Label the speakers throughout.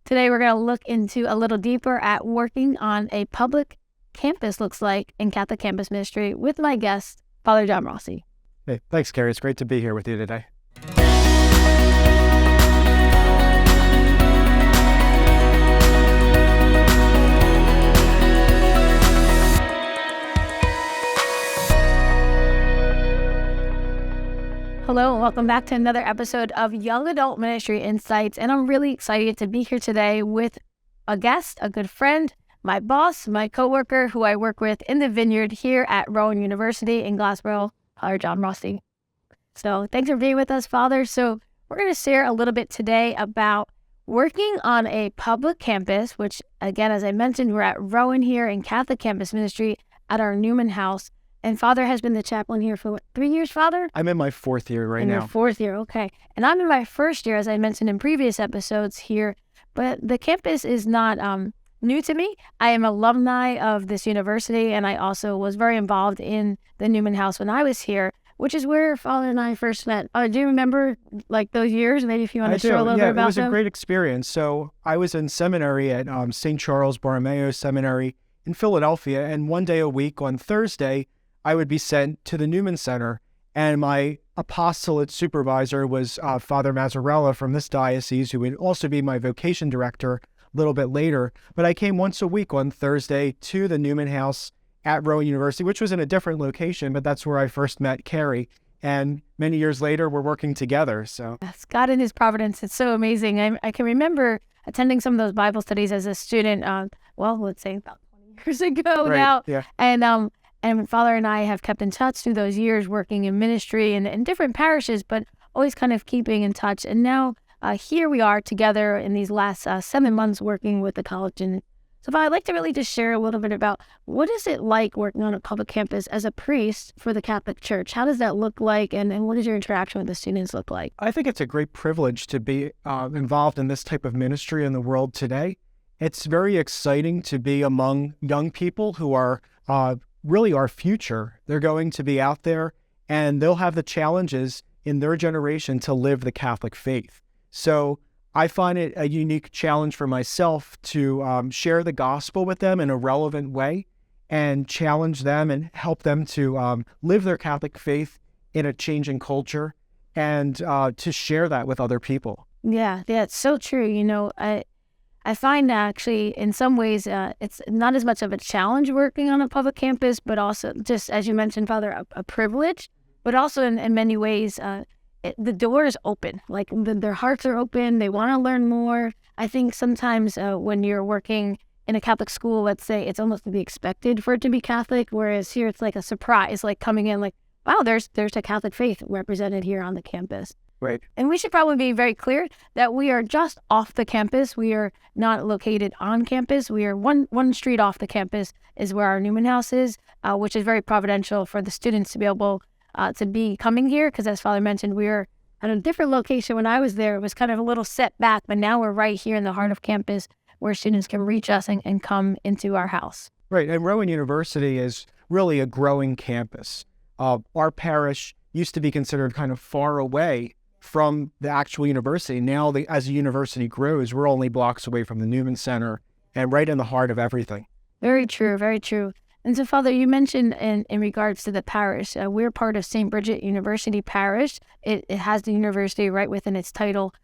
Speaker 1: Today we're going to look into a little deeper at working on a public campus looks like in Catholic Campus Ministry with my guest, Father John Rossi.
Speaker 2: Hey, thanks, Kari. It's great to be here with you today.
Speaker 1: Hello, and welcome back to another episode of Young Adult Ministry Insights. And I'm really excited to be here today with a guest, a good friend, my boss, my coworker, who I work with in the vineyard here at Rowan University in Glassboro, Father John Rossi. So thanks for being with us, Father. So we're going to share a little bit today about working on a public campus, which, again, as I mentioned, we're at Rowan here in Catholic Campus Ministry at our Newman House. And Father has been the chaplain here for, 3 years, Father?
Speaker 2: I'm in my fourth year right now.
Speaker 1: In your fourth year, okay. And I'm in my first year, as I mentioned in previous episodes here. But the campus is not new to me. I am alumni of this university, and I also was very involved in the Newman House when I was here, which is where Father and I first met. Do you remember like those years? Maybe if you want to share a little bit about them.
Speaker 2: It was a great experience. So I was in seminary at St. Charles Borromeo Seminary in Philadelphia, and one day a week on Thursday, I would be sent to the Newman Center, and my apostolate supervisor was Father Mazzarella from this diocese, who would also be my vocation director a little bit later. But I came once a week on Thursday to the Newman House at Rowan University, which was in a different location, but that's where I first met Kari. And many years later, we're working together. So
Speaker 1: yes, God in His providence. It's so amazing. I can remember attending some of those Bible studies as a student, let's say about 20 years ago now.
Speaker 2: Yeah.
Speaker 1: And Father and I have kept in touch through those years working in ministry and in different parishes, but always kind of keeping in touch. And now here we are together in these last 7 months working with the college. And so I'd like to really just share a little bit about what is it like working on a public campus as a priest for the Catholic Church? How does that look like? And what does your interaction with the students look like?
Speaker 2: I think it's a great privilege to be involved in this type of ministry in the world today. It's very exciting to be among young people who are really our future. They're going to be out there and they'll have the challenges in their generation to live the Catholic faith. So I find it a unique challenge for myself to share the gospel with them in a relevant way and challenge them and help them to live their Catholic faith in a changing culture and to share that with other people.
Speaker 1: Yeah, it's so true. You know, I find actually in some ways it's not as much of a challenge working on a public campus, but also just as you mentioned, Father, a privilege, but also in many ways the door is open. Like their hearts are open. They want to learn more. I think sometimes when you're working in a Catholic school, let's say, it's almost to be expected for it to be Catholic, whereas here it's like a surprise, like coming in like, wow, there's a Catholic faith represented here on the campus.
Speaker 2: Right.
Speaker 1: And we should probably be very clear that we are just off the campus. We are not located on campus. We are one street off the campus is where our Newman House is, which is very providential for the students to be able to be coming here. Because as Father mentioned, we were at a different location when I was there. It was kind of a little setback, but now we're right here in the heart of campus where students can reach us and come into our house.
Speaker 2: Right. And Rowan University is really a growing campus. Our parish used to be considered kind of far away from the actual university. Now, as the university grows, we're only blocks away from the Newman Center and right in the heart of everything.
Speaker 1: Very true, very true. And so, Father, you mentioned in regards to the parish, we're part of St. Bridget University Parish. It has the university right within its title.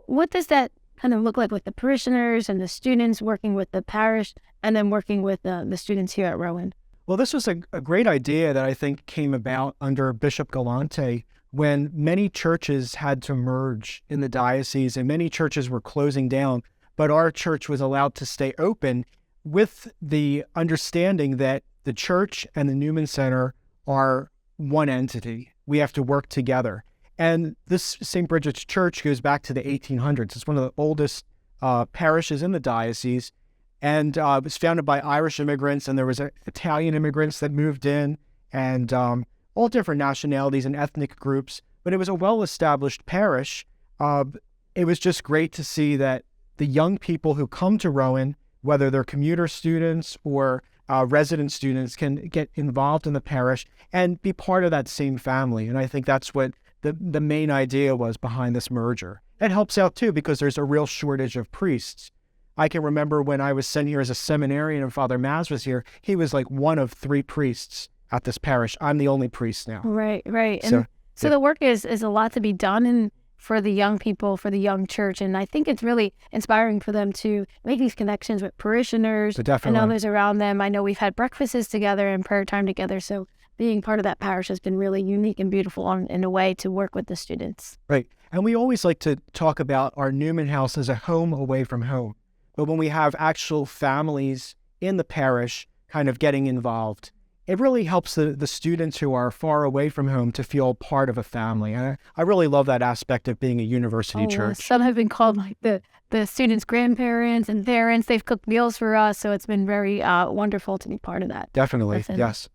Speaker 1: What does that kind of look like with the parishioners and the students working with the parish and then working with the students here at Rowan?
Speaker 2: Well, this was a great idea that I think came about under Bishop Galante, when many churches had to merge in the diocese and many churches were closing down, but our church was allowed to stay open with the understanding that the church and the Newman Center are one entity. We have to work together. And this St. Bridget's Church goes back to the 1800s. It's one of the oldest parishes in the diocese, and it was founded by Irish immigrants, and there was Italian immigrants that moved in, and all different nationalities and ethnic groups, but it was a well-established parish. It was just great to see that the young people who come to Rowan, whether they're commuter students or resident students, can get involved in the parish and be part of that same family. And I think that's what the main idea was behind this merger. It helps out too because there's a real shortage of priests. I can remember when I was sent here as a seminarian and Father Maz was here, he was like one of 3 priests at this parish. I'm the only priest now.
Speaker 1: Right. And so
Speaker 2: yeah.
Speaker 1: the work is a lot to be done and for the young people, for the young church. And I think it's really inspiring for them to make these connections with parishioners and others around them. I know we've had breakfasts together and prayer time together. So being part of that parish has been really unique and beautiful in a way to work with the students.
Speaker 2: Right. And we always like to talk about our Newman House as a home away from home. But when we have actual families in the parish kind of getting involved, it really helps the students who are far away from home to feel part of a family. And I really love that aspect of being a university church.
Speaker 1: Some have been called like the students' grandparents and parents. They've cooked meals for us, so it's been very wonderful to be part of that.
Speaker 2: Definitely, yes.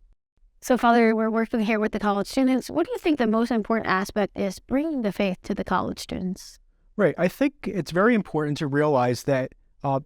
Speaker 1: So, Father, we're working here with the college students. What do you think the most important aspect is bringing the faith to the college students?
Speaker 2: Right. I think it's very important to realize that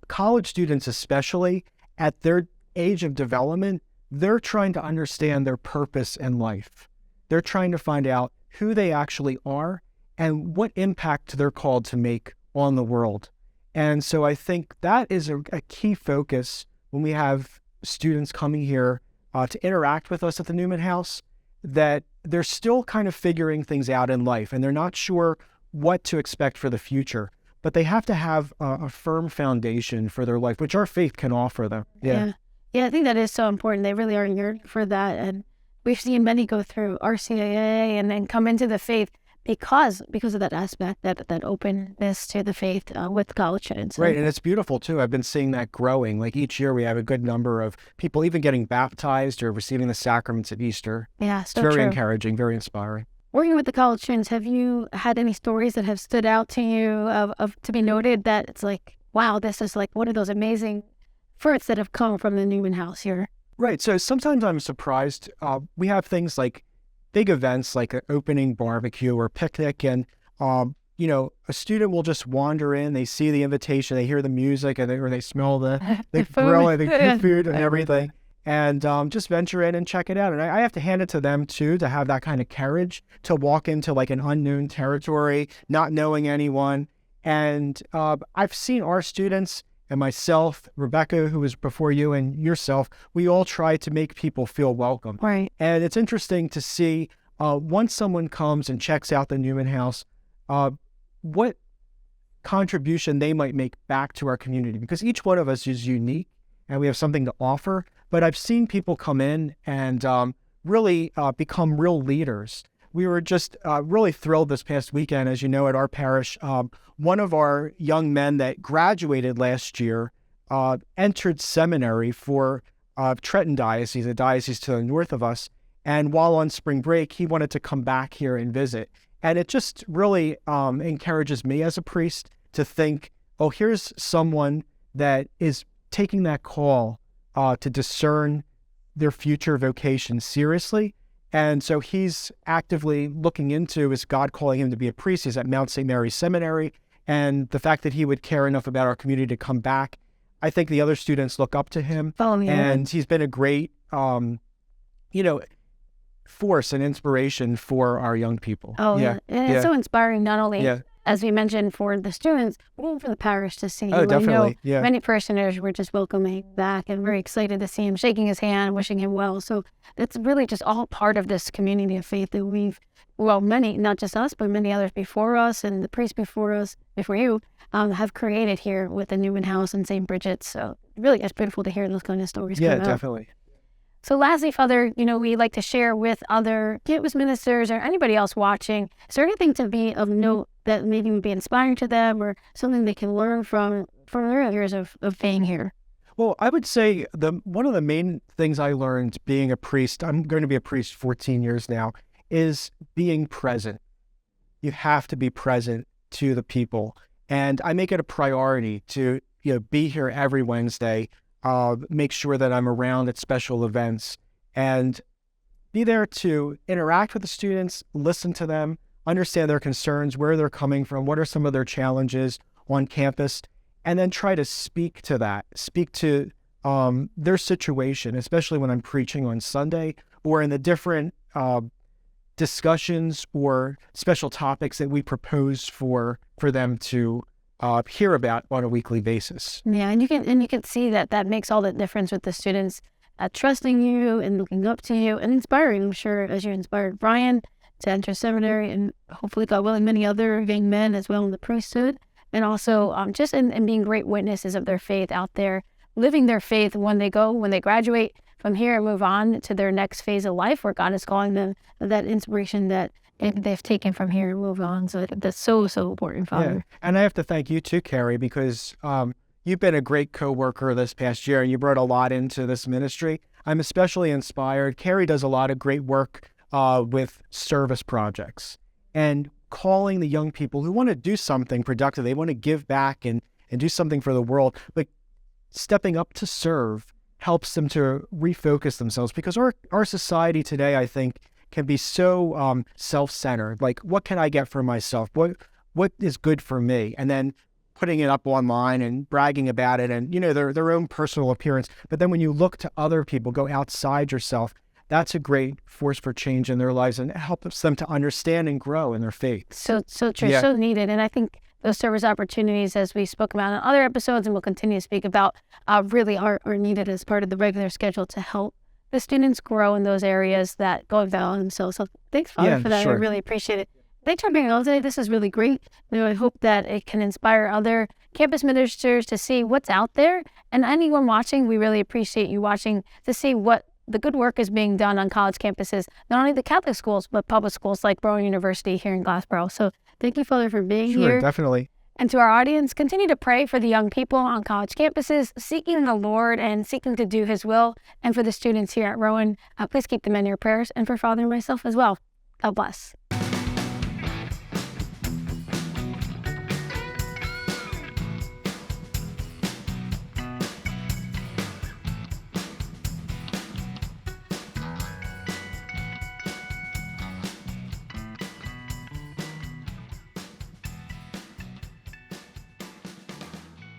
Speaker 2: college students, especially at their age of development, they're trying to understand their purpose in life. They're trying to find out who they actually are and what impact they're called to make on the world. And so I think that is a key focus when we have students coming here to interact with us at the Newman House, that they're still kind of figuring things out in life and they're not sure what to expect for the future, but they have to have a firm foundation for their life, which our faith can offer them.
Speaker 1: Yeah, I think that is so important. They really are yearning for that. And we've seen many go through RCIA and then come into the faith because of that aspect, that openness to the faith with college students.
Speaker 2: Right, and it's beautiful too. I've been seeing that growing. Like each year we have a good number of people even getting baptized or receiving the sacraments at Easter.
Speaker 1: Yeah,
Speaker 2: so it's very encouraging, very inspiring.
Speaker 1: Working with the college students, have you had any stories that have stood out to you of to be noted that it's like, wow, this is like one of those amazing fruits that have come from the Newman House here?
Speaker 2: Right. So sometimes I'm surprised. We have things like big events like an opening barbecue or picnic, and a student will just wander in. They see the invitation, they hear the music, or they smell the grill and the food and everything, and just venture in and check it out. And I have to hand it to them too, to have that kind of courage to walk into like an unknown territory, not knowing anyone. And I've seen our students and myself, Rebecca, who was before you, and yourself, we all try to make people feel welcome.
Speaker 1: Right.
Speaker 2: And it's interesting to see once someone comes and checks out the Newman House, what contribution they might make back to our community, because each one of us is unique and we have something to offer. But I've seen people come in and really become real leaders. We were just really thrilled this past weekend, as you know, at our parish. One of our young men that graduated last year entered seminary for Trenton Diocese, a diocese to the north of us. And while on spring break, he wanted to come back here and visit. And it just really encourages me as a priest to think, oh, here's someone that is taking that call to discern their future vocation seriously. And so he's actively looking into, is God calling him to be a priest? He's at Mount St. Mary's Seminary. And the fact that he would care enough about our community to come back, I think the other students look up to him.
Speaker 1: Oh, yeah.
Speaker 2: And he's been a great, force and inspiration for our young people.
Speaker 1: Oh, yeah. And it's so inspiring, not only, as we mentioned, for the students, but for the parish to see.
Speaker 2: Oh, definitely.
Speaker 1: I know many parishioners were just welcoming back and very excited to see him, shaking his hand, wishing him well. So that's really just all part of this community of faith that many, not just us, but many others before us and the priests before us, before you, have created here with the Newman House and St. Bridget's. So really, it's beautiful to hear those kind of stories come out.
Speaker 2: Yeah, definitely.
Speaker 1: So lastly, Father, we like to share with other campus ministers or anybody else watching, is there anything to be of note that maybe would be inspiring to them or something they can learn from their years of being here?
Speaker 2: Well, I would say one of the main things I learned being a priest, I'm going to be a priest 14 years now, is being present. You have to be present to the people. And I make it a priority to be here every Wednesday, make sure that I'm around at special events and be there to interact with the students, listen to them, understand their concerns, where they're coming from, what are some of their challenges on campus, and then try to speak to their situation, especially when I'm preaching on Sunday or in the different discussions or special topics that we propose for them to hear about on a weekly basis.
Speaker 1: Yeah, and you can see that makes all the difference with the students trusting you and looking up to you and inspiring. I'm sure as you inspired Brian to enter seminary and hopefully, God willing, many other young men as well in the priesthood, and also just in being great witnesses of their faith out there, living their faith when they graduate from here and move on to their next phase of life where God is calling them, that inspiration that they've taken from here and move on. So that's so important, Father.
Speaker 2: Yeah. And I have to thank you too, Kari, because you've been a great co-worker this past year and you brought a lot into this ministry. I'm especially inspired. Kari does a lot of great work with service projects and calling the young people who want to do something productive. They want to give back and do something for the world, but stepping up to serve helps them to refocus themselves, because our society today, I think, can be so self-centered. Like, what can I get for myself? What is good for me? And then putting it up online and bragging about it and, their own personal appearance. But then when you look to other people, go outside yourself, that's a great force for change in their lives, and it helps them to understand and grow in their faith.
Speaker 1: So true, yeah. So needed. And I think those service opportunities, as we spoke about in other episodes and we'll continue to speak about, really are needed as part of the regular schedule to help the students grow in those areas that go about themselves. So thanks, Father, for that. Sure. I really appreciate it. Thanks for being on today. This is really great. I hope that it can inspire other campus ministers to see what's out there. And anyone watching, we really appreciate you watching to see what the good work is being done on college campuses, not only the Catholic schools, but public schools like Rowan University here in Glassboro. So thank you, Father, for being here.
Speaker 2: Sure, definitely.
Speaker 1: And to our audience, continue to pray for the young people on college campuses, seeking the Lord and seeking to do His will. And for the students here at Rowan, please keep them in your prayers, and for Father and myself as well. God bless.